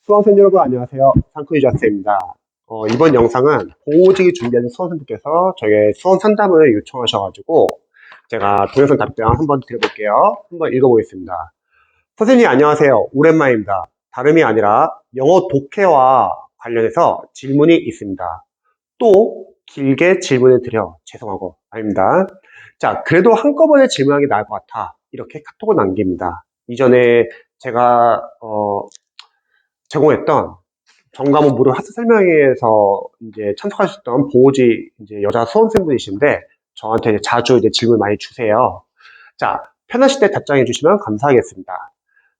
수험생 여러분 안녕하세요. 상크유자스입니다. 이번 영상은 보호직이 준비하는 수험생들께서 저에게 수험 상담을 요청하셔가지고 제가 동영상 답변 한번 드려볼게요. 한번 읽어보겠습니다. 선생님 안녕하세요. 오랜만입니다. 다름이 아니라 영어 독해와 관련해서 질문이 있습니다. 또 길게 질문을 드려 죄송하고 아닙니다. 자, 그래도 한꺼번에 질문하는 게 나을 것 같아. 이렇게 카톡을 남깁니다. 이전에 제가 제공했던 전과목 무료 학습 설명회에서 이제 참석하셨던 보호지 이제 여자 수험생분이신데 저한테 자주 질문 많이 주세요. 자, 편하실 때 답장해 주시면 감사하겠습니다.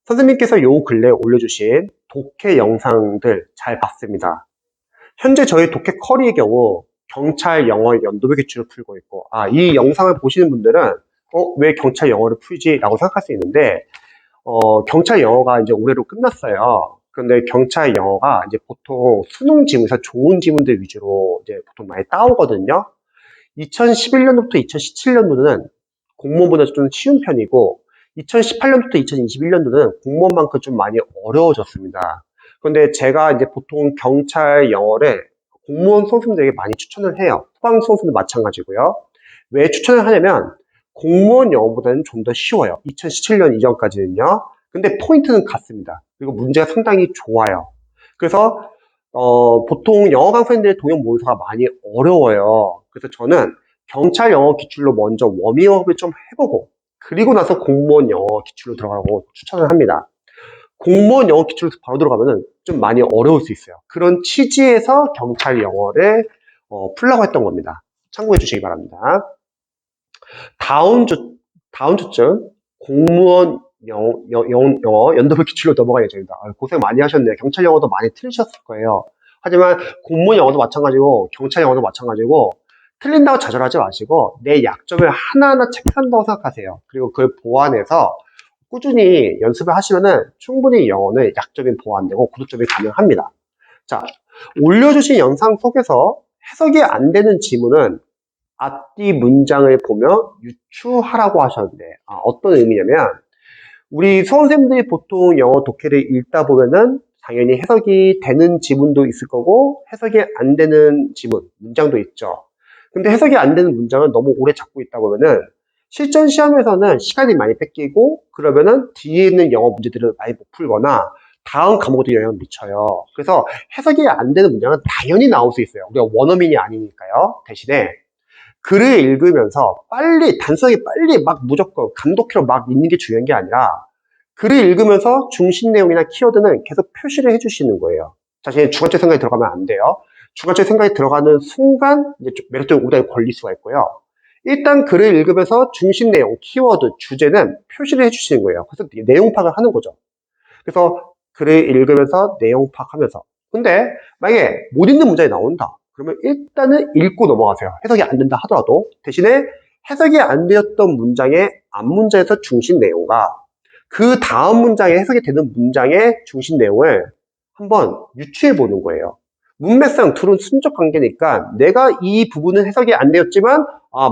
선생님께서 요 근래 올려주신 독해 영상들 잘 봤습니다. 현재 저희 독해 커리의 경우 경찰 영어 연도별 기출을 풀고 있고, 이 영상을 보시는 분들은 왜 경찰 영어를 풀지? 라고 생각할 수 있는데 경찰 영어가 이제 올해로 끝났어요. 그런데 경찰 영어가 이제 보통 수능 지문에서 좋은 지문들 위주로 이제 보통 많이 따오거든요. 2011년도부터 2017년도는 공무원보다 좀 쉬운 편이고, 2018년부터 2021년도는 공무원만큼 좀 많이 어려워졌습니다. 그런데 제가 이제 보통 경찰 영어를 공무원 수험생들에게 많이 추천을 해요. 소방 수험생도 마찬가지고요. 왜 추천을 하냐면 공무원 영어보다는 좀 더 쉬워요. 2017년 이전까지는요. 근데 포인트는 같습니다. 그리고 문제가 상당히 좋아요. 그래서 보통 영어 강사님들의 동영 모의사가 많이 어려워요. 그래서 저는 경찰 영어 기출로 먼저 워밍업을 좀 해보고 그리고 나서 공무원 영어 기출로 들어가라고 추천을 합니다. 공무원 영어 기출로 바로 들어가면은 좀 많이 어려울 수 있어요. 그런 취지에서 경찰 영어를 풀라고 했던 겁니다. 참고해 주시기 바랍니다. 다음 주쯤 공무원 영어 연도별 기출로 넘어갈 예정입니다. 고생 많이 하셨네요. 경찰 영어도 많이 틀리셨을 거예요. 하지만 공무원 영어도 마찬가지고 경찰 영어도 마찬가지고 틀린다고 좌절하지 마시고 내 약점을 하나하나 체크한다고 생각하세요. 그리고 그걸 보완해서 꾸준히 연습을 하시면은 충분히 영어는 약점이 보완되고 고득점이 가능합니다. 자, 올려주신 영상 속에서 해석이 안 되는 지문은 앞뒤 문장을 보며 유추하라고 하셨는데 어떤 의미냐면 우리 수험생들이 보통 영어 독해를 읽다 보면은 당연히 해석이 되는 지문도 있을 거고 해석이 안 되는 지문, 문장도 있죠. 근데 해석이 안 되는 문장은 너무 오래 잡고 있다 보면은 실전 시험에서는 시간이 많이 뺏기고 그러면은 뒤에 있는 영어 문제들을 많이 못 풀거나 다음 과목에도 영향을 미쳐요. 그래서 해석이 안 되는 문장은 당연히 나올 수 있어요. 우리가 원어민이 아니니까요. 대신에 글을 읽으면서 단순하게 빨리 막 무조건 감독해로 막 읽는 게 중요한 게 아니라 글을 읽으면서 중심 내용이나 키워드는 계속 표시를 해주시는 거예요. 자신의 주관적 생각이 들어가면 안 돼요. 주관적 생각이 들어가는 순간 이제 매력적인 오답이 걸릴 수가 있고요. 일단 글을 읽으면서 중심 내용, 키워드, 주제는 표시를 해주시는 거예요. 그래서 내용 파악을 하는 거죠. 그래서 글을 읽으면서 내용 파악하면서. 근데 만약에 못 읽는 문장이 나온다. 그러면 일단은 읽고 넘어가세요. 해석이 안 된다 하더라도. 대신에 해석이 안 되었던 문장의 앞문장에서 중심 내용과 그 다음 문장에 해석이 되는 문장의 중심 내용을 한번 유추해 보는 거예요. 문맥상 둘은 순적 관계니까 내가 이 부분은 해석이 안 되었지만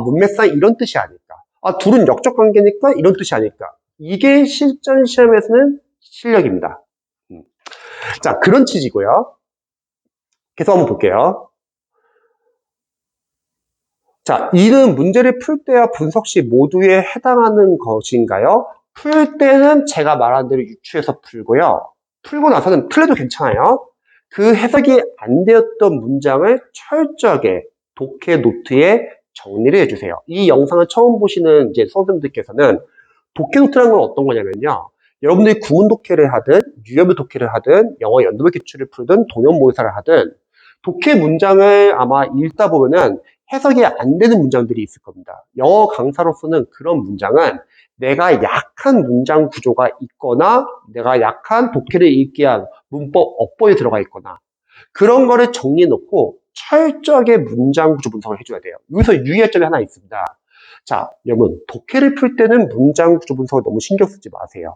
문맥상 이런 뜻이 아닐까. 둘은 역적 관계니까 이런 뜻이 아닐까. 이게 실전 시험에서는 실력입니다. 자, 그런 취지고요. 계속 한번 볼게요. 자, 이는 문제를 풀 때와 분석 시 모두에 해당하는 것인가요? 풀 때는 제가 말한 대로 유추해서 풀고요. 풀고 나서는 틀려도 괜찮아요. 그 해석이 안 되었던 문장을 철저하게 독해 노트에 정리를 해주세요. 이 영상을 처음 보시는 이제 수험생들께서는 독해 노트라는 건 어떤 거냐면요. 여러분들이 구문 독해를 하든 유형별 독해를 하든 영어 연도별 기출을 풀든 동형 모의사를 하든 독해 문장을 아마 읽다 보면은 해석이 안 되는 문장들이 있을 겁니다. 영어 강사로서는 그런 문장은 내가 약한 문장 구조가 있거나 내가 약한 독해를 읽기 위한 문법, 어법이 들어가 있거나 그런 거를 정리해 놓고 철저하게 문장 구조 분석을 해줘야 돼요. 여기서 유의할 점이 하나 있습니다. 자, 여러분 독해를 풀 때는 문장 구조 분석을 너무 신경 쓰지 마세요.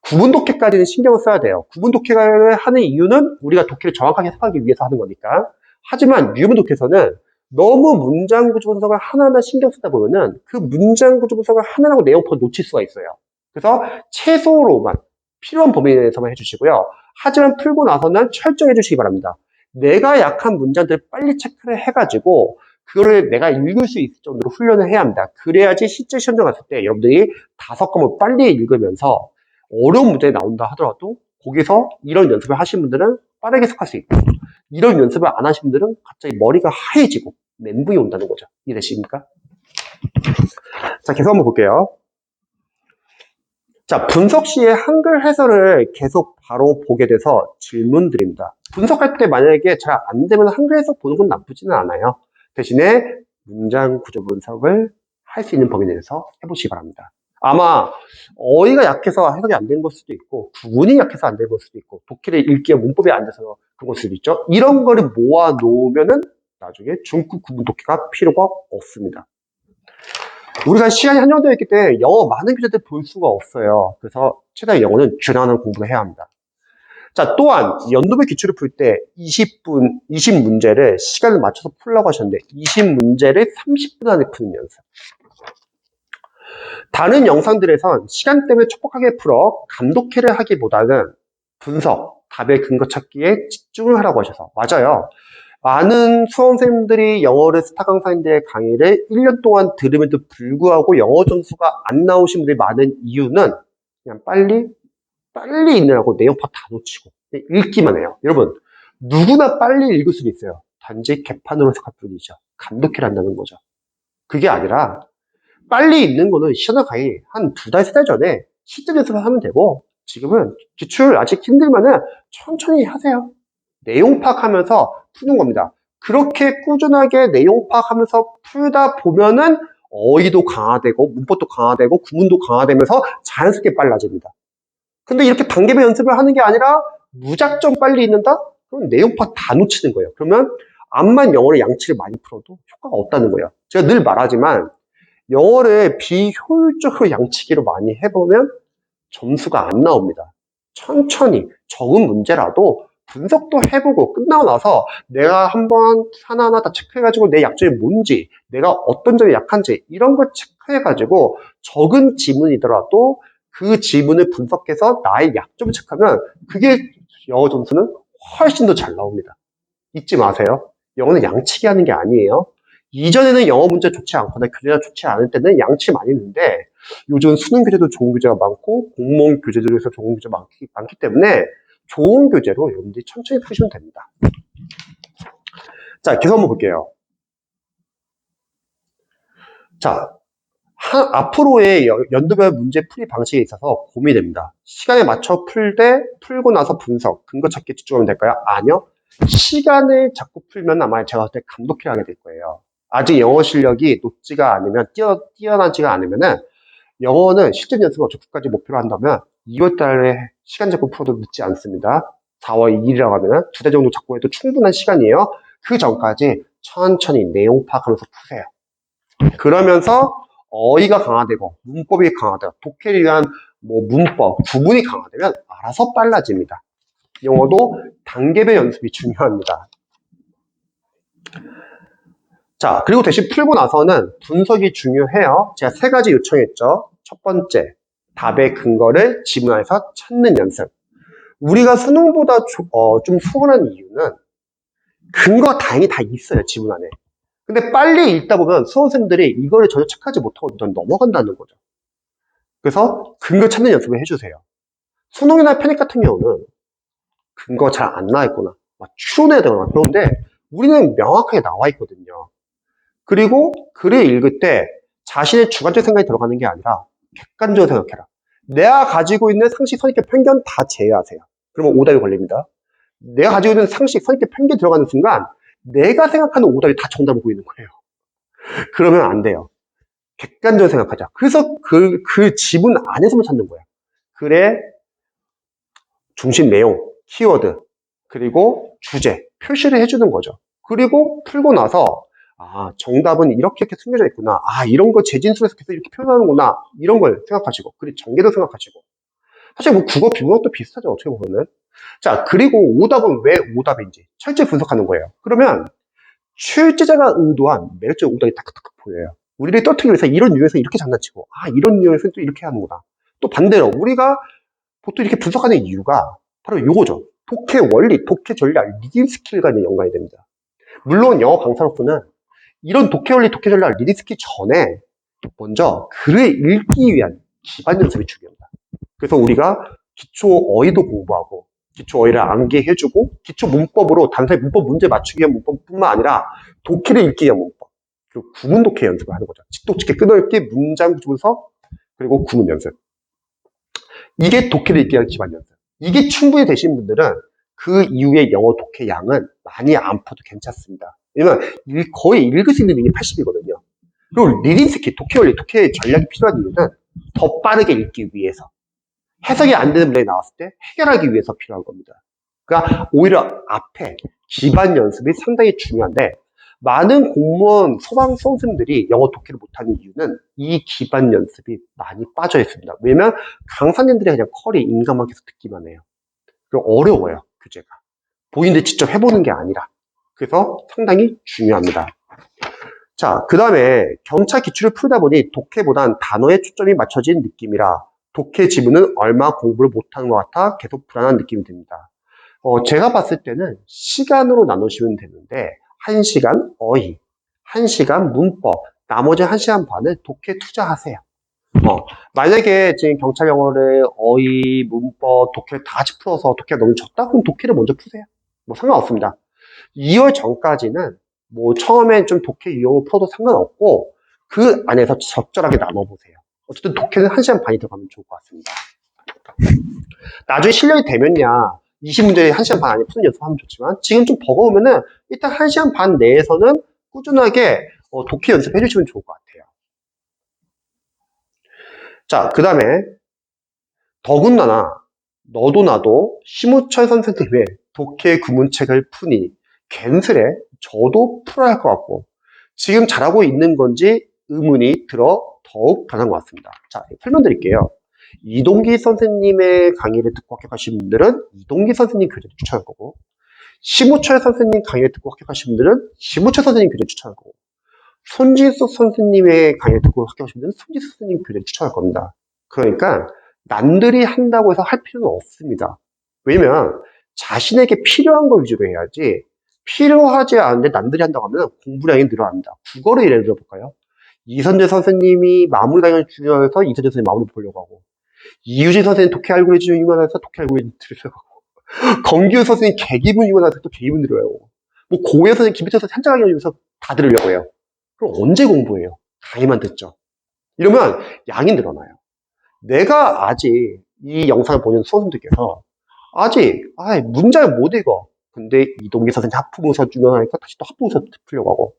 구문 독해까지는 신경을 써야 돼요. 구문 독해를 하는 이유는 우리가 독해를 정확하게 해석하기 위해서 하는 거니까. 하지만 유문 독해에서는 너무 문장 구조 분석을 하나하나 신경 쓰다 보면은 그 문장 구조 분석을 하나하나 내용부터 놓칠 수가 있어요. 그래서 최소로만 필요한 범위 내에서만 해주시고요. 하지만 풀고 나서는 철저해 주시기 바랍니다. 내가 약한 문장들을 빨리 체크를 해가지고 그거를 내가 읽을 수 있을 정도로 훈련을 해야 합니다. 그래야지 실제 시험장 갔을 때 여러분들이 5과목을 빨리 읽으면서 어려운 문제가 나온다 하더라도 거기서 이런 연습을 하신 분들은 빠르게 속할 수 있고, 이런 연습을 안 하신 분들은 갑자기 머리가 하얘지고 멘붕이 온다는 거죠. 이해되십니까? 자, 계속 한번 볼게요. 자, 분석 시에 한글 해설을 계속 바로 보게 돼서 질문 드립니다. 분석할 때 만약에 잘 안 되면 한글 해석 보는 건 나쁘지는 않아요. 대신에 문장 구조 분석을 할 수 있는 범위 내에서 해보시기 바랍니다. 아마 어휘가 약해서 해석이 안 되는 걸 수도 있고, 구문이 약해서 안 되는 걸 수도 있고, 독해를 읽기에 문법이 안 돼서 그런 걸 수도 있죠. 이런 거를 모아 놓으면은 나중에 중급 구문 독해가 필요가 없습니다. 우리가 시간이 한정되어 있기 때문에 영어 많은 교재들 볼 수가 없어요. 그래서 최대한 영어는 균형하는 공부를 해야 합니다. 자, 또한 연도별 기출을 풀 때 20문제를 시간을 맞춰서 풀라고 하셨는데 20문제를 30분 안에 푸는 연습. 다른 영상들에선 시간 때문에 촉박하게 풀어 감독회를 하기보다는 분석, 답의 근거 찾기에 집중을 하라고 하셔서 맞아요. 많은 수험생들이 영어를 스타 강사인들의 강의를 1년 동안 들음에도 불구하고 영어 점수가 안 나오신 분들이 많은 이유는 그냥 빨리 읽느라고 내용파 다 놓치고 읽기만 해요. 여러분, 누구나 빨리 읽을 수는 있어요. 단지 개판으로 해석할 뿐이죠. 감독해를 한다는 거죠. 그게 아니라 빨리 읽는 거는 시험 강의 한 2달, 3달 전에 실전 연습을 하면 되고, 지금은 기출 아직 힘들면은 천천히 하세요. 내용 파악하면서 푸는 겁니다. 그렇게 꾸준하게 내용 파악하면서 풀다 보면은 어휘도 강화되고 문법도 강화되고 구문도 강화되면서 자연스럽게 빨라집니다. 근데 이렇게 단계별 연습을 하는 게 아니라 무작정 빨리 읽는다? 그럼 내용 파악 다 놓치는 거예요. 그러면 암만 영어를 양치를 많이 풀어도 효과가 없다는 거예요. 제가 늘 말하지만 영어를 비효율적으로 양치기로 많이 해보면 점수가 안 나옵니다. 천천히 적은 문제라도 분석도 해보고 끝나고 나서 내가 한번 하나하나 다 체크해가지고 내 약점이 뭔지, 내가 어떤 점이 약한지 이런 걸 체크해가지고 적은 지문이더라도 그 지문을 분석해서 나의 약점을 체크하면 그게 영어 점수는 훨씬 더 잘 나옵니다. 잊지 마세요. 영어는 양치기 하는 게 아니에요. 이전에는 영어 문제 좋지 않거나 교재가 좋지 않을 때는 양치 많이 했는데 요즘 수능 교재도 좋은 교재가 많고 공무원 교재들에서 좋은 교재 많기 때문에 좋은 교재로 여러분들이 천천히 푸시면 됩니다. 자, 계속 한번 볼게요. 자, 앞으로의 연도별 문제 풀이 방식에 있어서 고민이 됩니다. 시간에 맞춰 풀고 나서 분석, 근거 찾기에 집중하면 될까요? 아니요. 시간을 자꾸 풀면 아마 제가 그때 감독해야 하게 될 거예요. 아직 영어 실력이 높지가 않으면, 뛰어나지가 않으면은, 영어는 실전 연습을 어쩌고까지 목표로 한다면, 2월 달에 시간 잡고 풀어도 늦지 않습니다. 4월 2일이라고 하면은 2달 정도 잡고 해도 충분한 시간이에요. 그 전까지 천천히 내용 파악하면서 푸세요. 그러면서 어휘가 강화되고 문법이 강화되고 독해를 위한 문법, 구문이 강화되면 알아서 빨라집니다. 영어도 단계별 연습이 중요합니다. 자, 그리고 대신 풀고 나서는 분석이 중요해요. 제가 3가지 요청했죠. 첫 번째, 답의 근거를 지문 안에서 찾는 연습. 우리가 수능보다 좀 수월한 이유는 근거가 다행히 다 있어요, 지문 안에. 근데 빨리 읽다 보면 수험생들이 이거를 전혀 체크하지 못하고 넘어간다는 거죠. 그래서 근거 찾는 연습을 해주세요. 수능이나 편입 같은 경우는 근거 잘 안 나와 있거나 막 추론해야 되거나 그런데 우리는 명확하게 나와 있거든요. 그리고 글을 읽을 때 자신의 주관적 생각이 들어가는 게 아니라 객관적으로 생각해라. 내가 가지고 있는 상식, 선입견, 편견 다 제외하세요. 그러면 오답이 걸립니다. 내가 가지고 있는 상식, 선입견, 편견 들어가는 순간 내가 생각하는 오답이 다 정답을 보이는 거예요. 그러면 안 돼요. 객관적으로 생각하자. 그래서 그 지문 안에서만 찾는 거야. 글의 중심 내용, 키워드, 그리고 주제, 표시를 해주는 거죠. 그리고 풀고 나서 정답은 이렇게 숨겨져 있구나. 이런 거 재진술에서 계속 이렇게 표현하는구나. 이런 걸 생각하시고, 그리고 전개도 생각하시고. 사실 국어, 비문학도 비슷하죠. 어떻게 보면은. 자, 그리고 오답은 왜 오답인지 철저히 분석하는 거예요. 그러면 출제자가 의도한 매력적인 오답이 탁탁탁 보여요. 우리를 떨어뜨리기 위해서 이런 유형에서 이렇게 장난치고, 이런 유형에서 또 이렇게 하는구나. 또 반대로 우리가 보통 이렇게 분석하는 이유가 바로 요거죠. 독해 원리, 독해 전략, 리딩 스킬과 연관이 됩니다. 물론 영어 강사로서는 이런 독해 원리, 독해 전략, 리딩 스킬 전에 먼저 글을 읽기 위한 기반 연습이 중요합니다. 그래서 우리가 기초 어휘도 공부하고 기초 어휘를 암기해주고 기초 문법으로 단순히 문법 문제 맞추기 위한 문법뿐만 아니라 독해를 읽기 위한 문법 그리고 구문 독해 연습을 하는 거죠. 직독직해 끊어읽기, 문장 분석 그리고 구문 연습. 이게 독해를 읽기 위한 기반 연습. 이게 충분히 되신 분들은 그 이후에 영어 독해 양은 많이 안 퍼도 괜찮습니다. 왜냐면 거의 읽을 수 있는 능력이 80이거든요. 그리고 리딩 스킬, 독해 원리, 독해 전략이 필요한 이유는 더 빠르게 읽기 위해서. 해석이 안 되는 문장이 나왔을 때 해결하기 위해서 필요한 겁니다. 그러니까 오히려 앞에 기반 연습이 상당히 중요한데 많은 공무원 소방 수험생들이 영어 독해를 못하는 이유는 이 기반 연습이 많이 빠져 있습니다. 왜냐면 강사님들이 그냥 컬이 인감만 계속 듣기만 해요. 그리고 어려워요, 교재가. 본인들 직접 해보는 게 아니라. 그래서 상당히 중요합니다. 자, 그 다음에 경차 기출을 풀다 보니 독해보단 단어에 초점이 맞춰진 느낌이라 독해 지문은 얼마 공부를 못하는 것 같아 계속 불안한 느낌이 듭니다. 제가 봤을 때는 시간으로 나누시면 되는데 1시간 어휘, 1시간 문법, 나머지 1시간 반을 독해 투자하세요. 만약에 지금 경찰 영어를 어휘, 문법, 독해를 다 같이 풀어서 독해가 너무 적다? 그럼 독해를 먼저 푸세요. 뭐 상관없습니다. 2월 전까지는 뭐 처음엔 좀 독해 유형을 풀어도 상관없고 그 안에서 적절하게 나눠보세요. 어쨌든 독해는 1시간 반이 들어가면 좋을 것 같습니다. 나중에 실력이 되면야 20문제 1시간 반 안에 푸는 연습하면 좋지만 지금 좀 버거우면은 일단 1시간 반 내에서는 꾸준하게 독해 연습해 주시면 좋을 것 같아요. 자, 그 다음에 더군다나 너도 나도 심우철 선생님의 독해 구문책을 푸니 괜스레 저도 풀어야 할 것 같고 지금 잘하고 있는 건지 의문이 들어 더욱 변한 것 같습니다. 자, 설명드릴게요. 이동기 선생님의 강의를 듣고 합격하신 분들은 이동기 선생님 교재를 추천할 거고 심우철 선생님 강의를 듣고 합격하신 분들은 심우철 선생님 교재를 추천할 거고 손지숙 선생님의 강의를 듣고 합격하신 분들은 손지숙 선생님 교재를 추천할 겁니다. 그러니까 남들이 한다고 해서 할 필요는 없습니다. 왜냐면 자신에게 필요한 거 위주로 해야지 필요하지 않은데 남들이 한다고 하면 공부량이 늘어납니다. 국어를 예를 들어볼까요? 이선재 선생님이 마무리 강의를 주셔서 이선재 선생님 마무리 보려고 하고 이유진 선생님 독해 알고리즘 유만해서 독해 알고리즘 들으려고 하고 검기훈 선생님 계기문 유만해서 또 계기문 들으려고 하고 뭐 고혜 선생님 김희철 선생님 한자 강의 위해서 다 들으려고 해요. 그럼 언제 공부해요? 강의만 듣죠. 이러면 양이 늘어나요. 내가 아직 이 영상을 보는 수험생들께서 아직 문장을 못 읽어. 근데 이동기 선생님 합부문서 유명하니까 다시 또 합부문서 풀려고 하고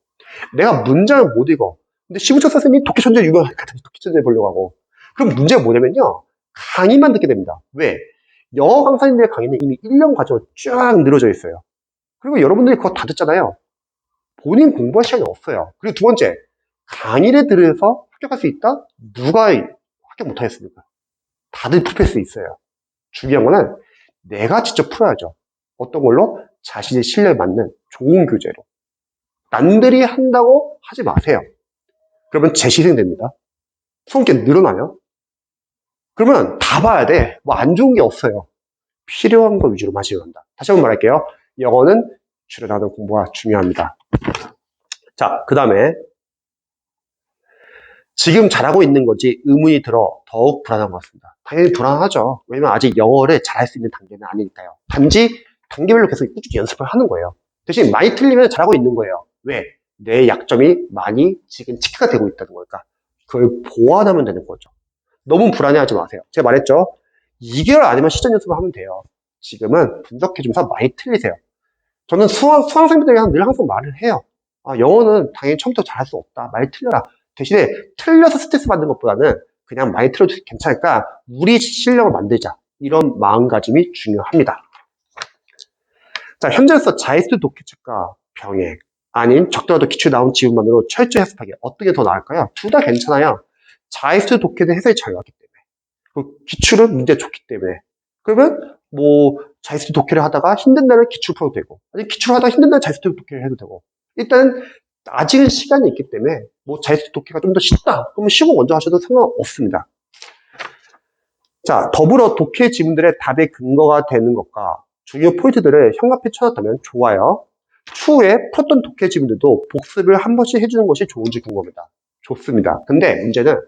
내가 문장을 못 읽어. 근데 심우철 선생님이 독해천재 유명하니까 다시 독해천재 보려고 하고 그럼 문제가 뭐냐면요. 강의만 듣게 됩니다. 왜? 영어 강사님들의 강의는 이미 1년 과정으로 쫙 늘어져 있어요. 그리고 여러분들이 그거 다 듣잖아요. 본인 공부할 시간이 없어요. 그리고 두 번째, 강의를 들어서 합격할 수 있다? 누가 합격 못하겠습니까? 다들 풀 수 있어요. 중요한 거는 내가 직접 풀어야죠. 어떤 걸로? 자신의 실력에 맞는 좋은 교재로. 남들이 한다고 하지 마세요. 그러면 재시생됩니다. 수험기 늘어나요. 그러면 다 봐야 돼. 뭐 안 좋은 게 없어요. 필요한 거 위주로 마시면 한다. 다시 한번 말할게요. 영어는 줄여나가는 공부가 중요합니다. 자, 그 다음에 지금 잘하고 있는 건지 의문이 들어 더욱 불안한 것 같습니다. 당연히 불안하죠. 왜냐면 아직 영어를 잘할 수 있는 단계는 아니니까요. 단지 단계별로 계속 꾸준히 연습을 하는 거예요. 대신 많이 틀리면 잘하고 있는 거예요. 왜? 내 약점이 많이 지금 체크가 되고 있다는 걸까? 그걸 보완하면 되는 거죠. 너무 불안해하지 마세요. 제가 말했죠. 2개월 아니면 시전 연습을 하면 돼요. 지금은 분석해주면서 많이 틀리세요. 저는 수강생들에게 늘 항상 말을 해요. 영어는 당연히 처음부터 잘할 수 없다. 많이 틀려라. 대신에 틀려서 스트레스 받는 것보다는 그냥 많이 틀어도 괜찮으니까 우리 실력을 만들자. 이런 마음가짐이 중요합니다. 자, 현재로서 자이스트 독해책과 병행 아닌 적더라도 기출 나온 지문만으로 철저히 학습하기 어떤 게 더 나을까요? 둘 다 괜찮아요. 자이스트 독해는 해석이 잘 나왔기 때문에 그리고 기출은 문제 좋기 때문에 그러면 뭐 자이스트 독해를 하다가 힘든 날은 기출 풀어도 되고 아니 기출을 하다가 힘든 날 자이스트 독해를 해도 되고 일단 아직은 시간이 있기 때문에 뭐 자이스트 독해가 좀 더 쉽다 그러면 쉬고 먼저 하셔도 상관없습니다. 자, 더불어 독해 지문들의 답의 근거가 되는 것과 중요 포인트들을 현관표에 쳐놨다면 좋아요. 추후에 풀었던 독해 지문들도 복습을 한 번씩 해주는 것이 좋은지 궁금합니다. 좋습니다. 근데 문제는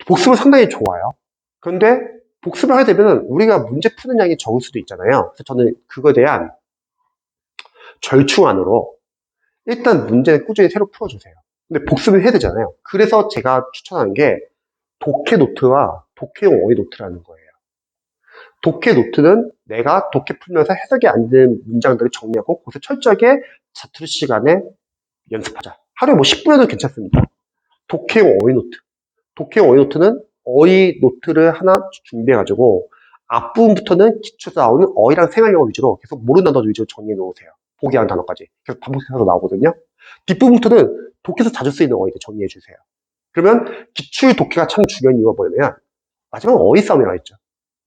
복습은 상당히 좋아요. 그런데 복습을 하게 되면 우리가 문제 푸는 양이 적을 수도 있잖아요. 그래서 저는 그거에 대한 절충안으로 일단 문제는 꾸준히 새로 풀어주세요. 근데 복습을 해야 되잖아요. 그래서 제가 추천하는 게 독해 노트와 독해용 어휘 노트라는 거예요. 독해 노트는 내가 독해 풀면서 해석이 안 되는 문장들을 정리하고 거기서 철저하게 자투리 시간에 연습하자. 하루에 뭐 10분에도 괜찮습니다. 독해용 어휘 노트. 독해용 어휘 노트는 어휘 노트를 하나 준비해가지고 앞부분부터는 기초에서 나오는 어휘랑 생활용어 위주로 계속 모르는 단어 위주로 정리해 놓으세요. 보기 하는 단어까지. 계속 반복해서 나오거든요. 뒷부분부터는 독해에서 자주 쓰이는 어휘들 정리해 주세요. 그러면 기출 독해가 참 중요한 이유가 뭐냐면 마지막 어휘 싸움이 나있죠.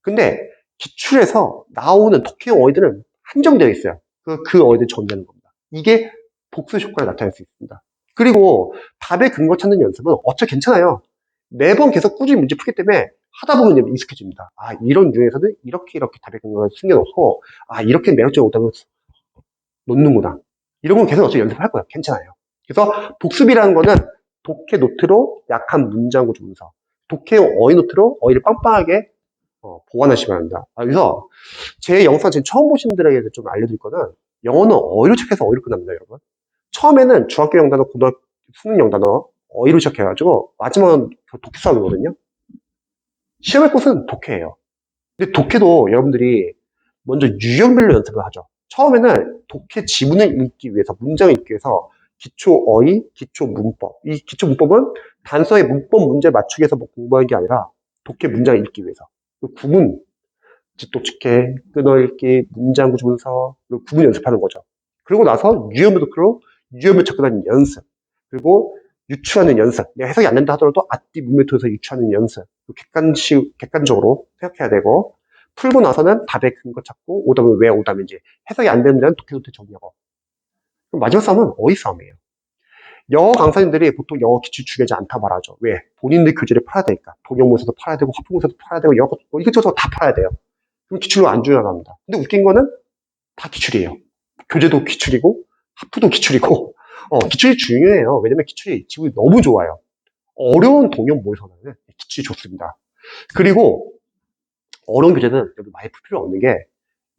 근데 기출에서 나오는 독해용 어휘들은 한정되어 있어요. 그 어휘들 정리하는 겁니다. 이게 복수 효과를 나타낼 수 있습니다. 그리고 답의 근거 찾는 연습은 어차피 괜찮아요. 매번 계속 꾸준히 문제 풀기 때문에 하다 보면 익숙해집니다. 아, 이런 유형에서는 이렇게 답의 근거를 숨겨놓고, 아, 이렇게 매력적인 오답을 놓는구나. 이런 건 계속 어차피 연습을 할 거예요. 괜찮아요. 그래서 복습이라는 거는 독해 노트로 약한 문장 구조 분석, 독해용 어휘 노트로 어휘를 빵빵하게 보완하시기 바랍니다. 그래서 제 영상 지금 처음 보시는 분들에게 좀 알려드릴 거는 영어는 어휘로 시작해서 어휘로 끝납니다, 여러분. 처음에는 중학교 영단어, 고등학교 수능 영단어 어휘로 시작해가지고 마지막은 독해 수업이거든요. 시험의 꽃은 독해예요. 근데 독해도 여러분들이 먼저 유형별로 연습을 하죠. 처음에는 독해 지문을 읽기 위해서, 문장을 읽기 위해서 기초 어휘, 기초 문법. 이 기초 문법은 단서의 문법 문제 맞추기 위해서 뭐 공부하는 게 아니라 독해 문장을 읽기 위해서. 구문, 직독직해, 끊어읽기, 문장 구조 분석, 구문 연습하는 거죠. 그리고 나서 유형별로 유형별 접근하는 연습. 그리고 유추하는 연습. 내가 해석이 안 된다 하더라도 앞뒤 문맥 통해서 유추하는 연습. 객관적으로 생각해야 되고, 풀고 나서는 답의 근거 찾고, 오답은 왜 오답인지. 해석이 안 되는 데는 독해 정리하고. 마지막 싸움은 어휘 싸움이에요. 영어 강사님들이 보통 영어 기출 중요하지 않다 말하죠. 왜? 본인들 교재를 팔아야 되니까. 동영문서도 팔아야 되고, 화풍문서도 팔아야 되고, 영어, 이것저것 다 팔아야 돼요. 그럼 기출로 안 중요합니다. 근데 웃긴 거는 다 기출이에요. 교재도 기출이고, 하프도 기출이고, 기출이 중요해요. 왜냐면 기출이 지금 너무 좋아요. 어려운 동영 모의서는 기출이 좋습니다. 그리고 어려운 교재는 여기 많이 풀 필요 없는 게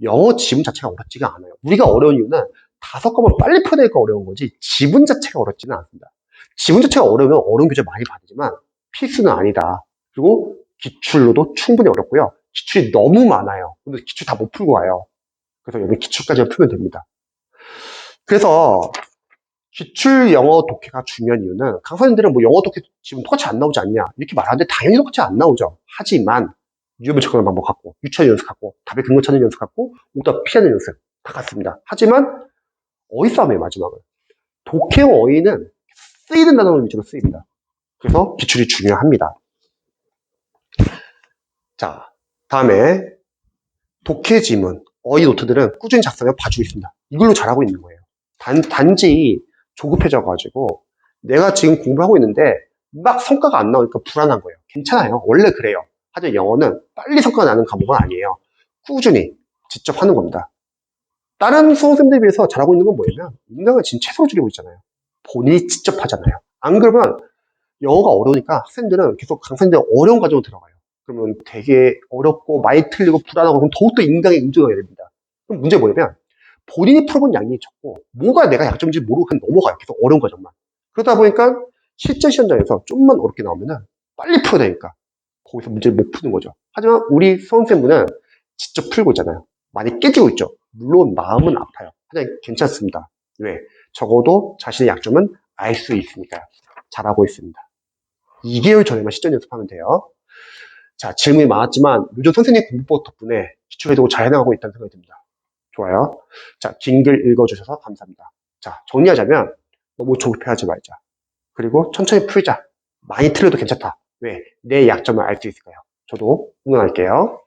영어 지문 자체가 어렵지가 않아요. 우리가 어려운 이유는 5과목을 빨리 풀어내니까 어려운 거지 지문 자체가 어렵지는 않습니다. 지문 자체가 어려우면 어려운 교재 많이 받으지만 필수는 아니다. 그리고 기출로도 충분히 어렵고요. 기출이 너무 많아요. 근데 기출 다 못 풀고 와요. 그래서 여기 기출까지만 풀면 됩니다. 그래서 기출 영어 독해가 중요한 이유는 강사님들은 뭐 영어 독해 지금 똑같이 안 나오지 않냐 이렇게 말하는데 당연히 똑같이 안 나오죠. 하지만 유형별 접근하는 방법 같고 유추하는 연습 같고 답의 근거 찾는 연습 같고 오답 피하는 연습 다 같습니다. 하지만 어휘 싸움이에요. 마지막은 독해용 어휘는 쓰이는 단어 위주로 쓰입니다. 그래서 기출이 중요합니다. 자, 다음에 독해 지문 어휘 노트들은 꾸준히 작성해 봐주고 있습니다. 이걸로 잘하고 있는 거예요. 단지 조급해져가지고 내가 지금 공부하고 있는데 막 성과가 안 나오니까 불안한 거예요. 괜찮아요. 원래 그래요. 하지만 영어는 빨리 성과가 나는 과목은 아니에요. 꾸준히 직접 하는 겁니다. 다른 수험생들에 비해서 잘하고 있는 건 뭐냐면 인강을 지금 최소로 줄이고 있잖아요. 본인이 직접 하잖아요. 안 그러면 영어가 어려우니까 학생들은 계속 강사님들 어려운 과정으로 들어가요. 그러면 되게 어렵고 많이 틀리고 불안하고 그럼 더욱더 인강에 의존하게 됩니다. 그럼 문제가 뭐냐면 본인이 풀어본 양이 적고 뭐가 내가 약점인지 모르고 그냥 넘어가요. 계속 어려운 과정만. 그러다 보니까 실전 시험장에서 좀만 어렵게 나오면은 빨리 풀어야 되니까 거기서 문제를 못 푸는 거죠. 하지만 우리 수험생분은 직접 풀고 있잖아요. 많이 깨지고 있죠. 물론 마음은 아파요. 하지만 괜찮습니다. 왜? 적어도 자신의 약점은 알 수 있으니까요. 잘하고 있습니다. 2개월 전에만 실전 연습하면 돼요. 자, 질문이 많았지만 요즘 선생님 공부법 덕분에 기출해두고 잘 해나가고 있다는 생각이 듭니다. 좋아요. 자, 긴 글 읽어주셔서 감사합니다. 자, 정리하자면 너무 조급해하지 말자. 그리고 천천히 풀자. 많이 틀려도 괜찮다. 왜? 내 약점을 알 수 있을까요? 저도 응원할게요.